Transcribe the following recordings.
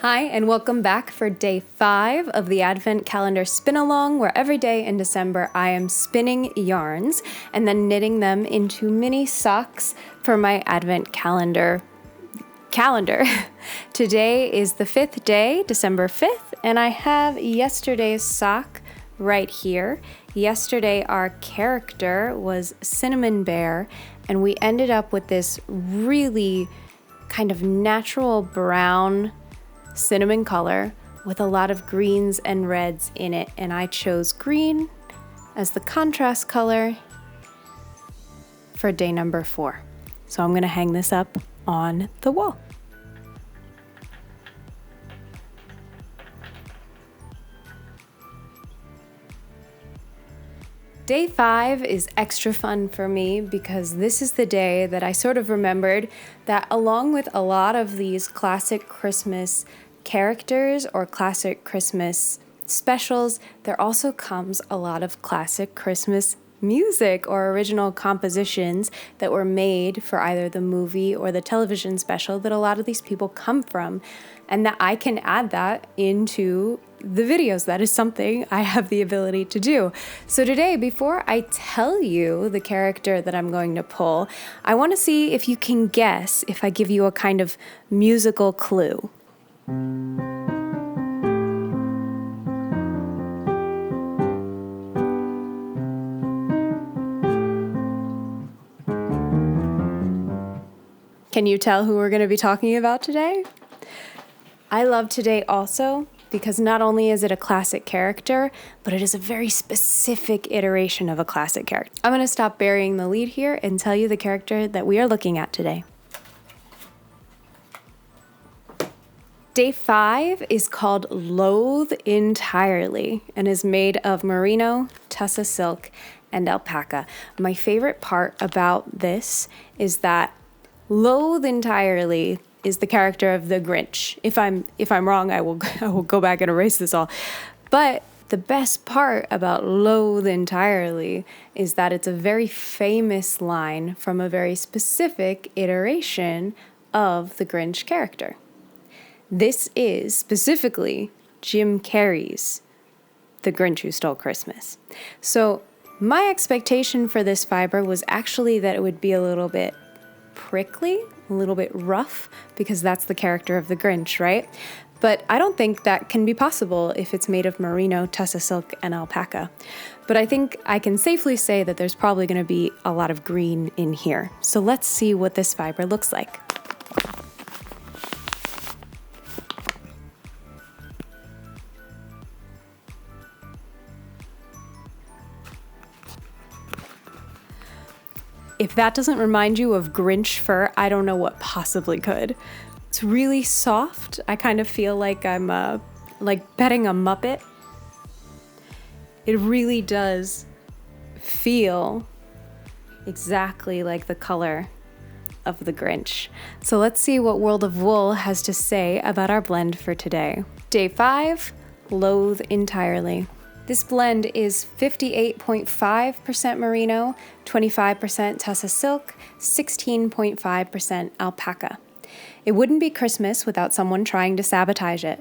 Hi, and welcome back for day 5 of the Advent Calendar Spin Along, where every day in December I am spinning yarns and then knitting them into mini socks for my Advent calendar. Today is the 5th day, December 5th, and I have yesterday's sock right here. Yesterday our character was Cinnamon Bear, and we ended up with this really kind of natural brown cinnamon color with a lot of greens and reds in it, and I chose green as the contrast color for day number 4. So I'm going to hang this up on the wall. Day 5 is extra fun for me because this is the day that I sort of remembered that along with a lot of these classic Christmas characters or classic Christmas specials, there also comes a lot of classic Christmas music or original compositions that were made for either the movie or the television special that a lot of these people come from, and that I can add that into the videos. That is something I have the ability to do. So today, before I tell you the character that I'm going to pull, I want to see if you can guess if I give you a kind of musical clue. Can you tell who we're going to be talking about today? I love today also because not only is it a classic character, but it is a very specific iteration of a classic character. I'm going to stop burying the lead here and tell you the character that we are looking at today. Day 5 is called Loathe Entirely and is made of merino, tussa silk, and alpaca. My favorite part about this is that Loathe Entirely is the character of the Grinch. If I'm wrong, I will go back and erase this all. But the best part about Loathe Entirely is that it's a very famous line from a very specific iteration of the Grinch character. This is specifically Jim Carrey's The Grinch Who Stole Christmas. So my expectation for this fiber was actually that it would be a little bit prickly, a little bit rough, because that's the character of the Grinch, right? But I don't think that can be possible if it's made of merino, tussa silk, and alpaca. But I think I can safely say that there's probably going to be a lot of green in here. So let's see what this fiber looks like. If that doesn't remind you of Grinch fur, I don't know what possibly could. It's really soft. I kind of feel like I'm like petting a Muppet. It really does feel exactly like the color of the Grinch. So let's see what World of Wool has to say about our blend for today. Day 5, Loathe Entirely. This blend is 58.5% merino, 25% tussa silk, 16.5% alpaca. It wouldn't be Christmas without someone trying to sabotage it.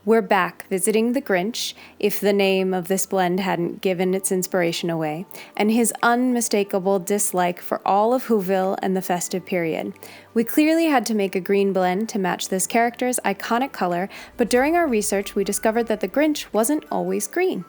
We're back visiting the Grinch, if the name of this blend hadn't given its inspiration away, and his unmistakable dislike for all of Whoville and the festive period. We clearly had to make a green blend to match this character's iconic color, but during our research we discovered that the Grinch wasn't always green.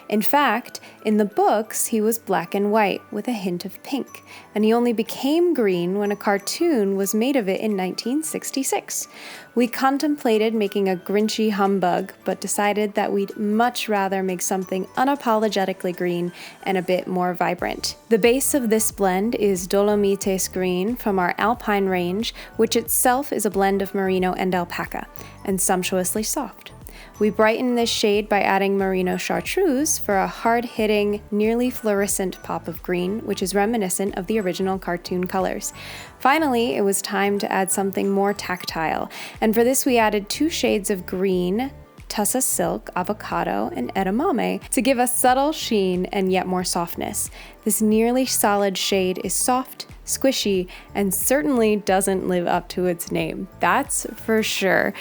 In fact, in the books he was black and white with a hint of pink, and he only became green when a cartoon was made of it in 1966. We contemplated making a Grinchy humbug, but decided that we'd much rather make something unapologetically green and a bit more vibrant. The base of this blend is Dolomites Green from our Alpine range, which itself is a blend of merino and alpaca, and sumptuously soft. We brighten this shade by adding merino chartreuse for a hard-hitting, nearly fluorescent pop of green, which is reminiscent of the original cartoon colors. Finally, it was time to add something more tactile, and for this we added 2 shades of green, tussa silk, avocado, and edamame to give a subtle sheen and yet more softness. This nearly solid shade is soft, squishy, and certainly doesn't live up to its name. That's for sure.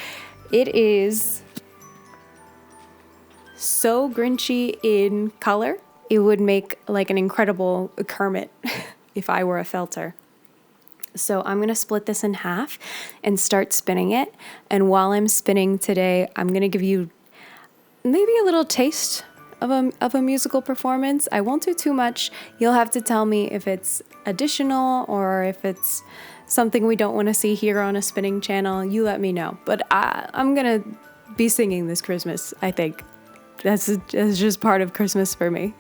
It is so Grinchy in color. It would make like an incredible Kermit if I were a felter. So I'm going to split this in half and start spinning it. And while I'm spinning today, I'm going to give you maybe a little taste of a musical performance. I won't do too much. You'll have to tell me if it's additional or if it's something we don't want to see here on a spinning channel. You let me know. But I'm going to be singing this Christmas, I think. That's just part of Christmas for me.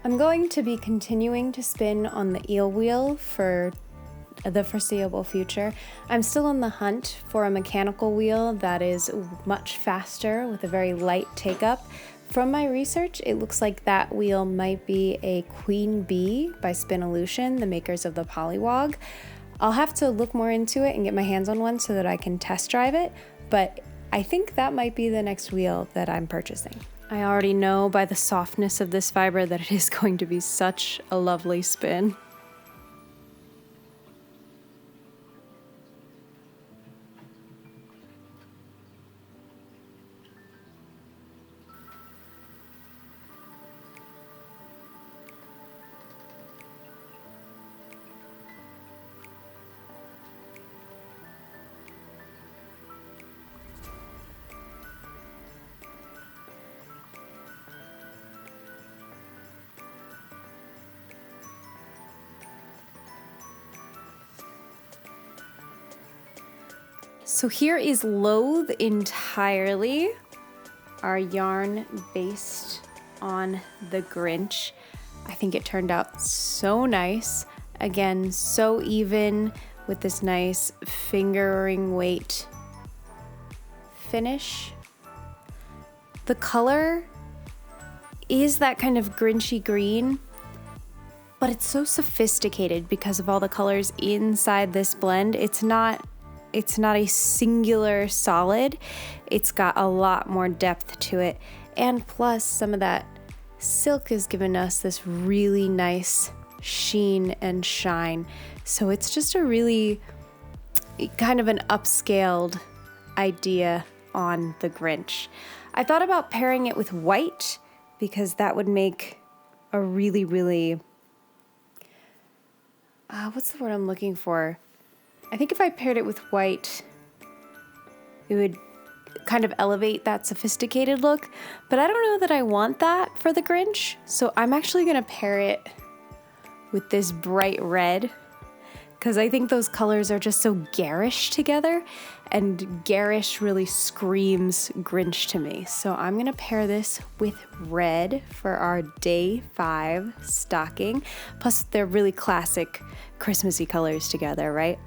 I'm going to be continuing to spin on the eel wheel for the foreseeable future. I'm still on the hunt for a mechanical wheel that is much faster with a very light take-up. From my research, it looks like that wheel might be a Queen Bee by Spinolution, the makers of the Polywog. I'll have to look more into it and get my hands on one so that I can test drive it, but I think that might be the next wheel that I'm purchasing. I already know by the softness of this fiber that it is going to be such a lovely spin. So here is Loathe Entirely, our yarn based on the Grinch. I think it turned out so nice. Again, so even with this nice fingering weight finish. The color is that kind of Grinchy green, but it's so sophisticated because of all the colors inside this blend. It's not a singular solid. It's got a lot more depth to it. And plus some of that silk has given us this really nice sheen and shine. So it's just a really kind of an upscaled idea on the Grinch. I thought about pairing it with white because that would make a really, really, what's the word I'm looking for? I think if I paired it with white, it would kind of elevate that sophisticated look, but I don't know that I want that for the Grinch, so I'm actually gonna pair it with this bright red, because I think those colors are just so garish together, and garish really screams Grinch to me. So I'm gonna pair this with red for our day 5 stocking. Plus they're really classic Christmassy colors together, right?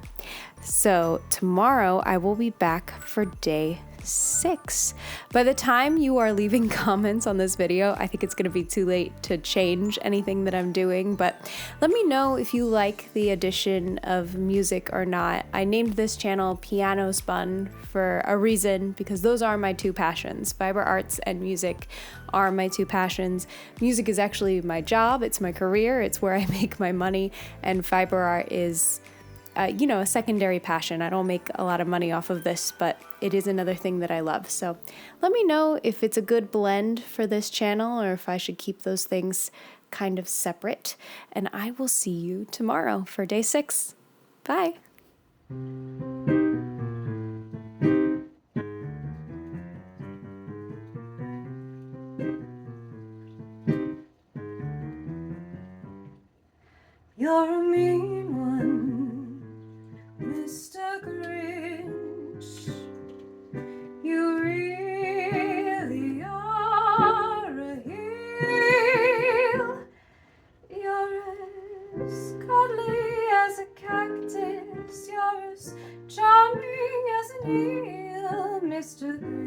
So tomorrow I will be back for day 6. By the time you are leaving comments on this video, I think it's going to be too late to change anything that I'm doing, but let me know if you like the addition of music or not. I named this channel Piano Spun for a reason, because those are my 2 passions. Fiber arts and music are my 2 passions. Music is actually my job, it's my career, it's where I make my money, and fiber art is a secondary passion. I don't make a lot of money off of this, but it is another thing that I love. So let me know if it's a good blend for this channel or if I should keep those things kind of separate. And I will see you tomorrow for day 6. Bye. You're a mean one, Mr. Grinch. You really are a heel. You're as cuddly as a cactus. You're as charming as an eel, Mr. Grinch.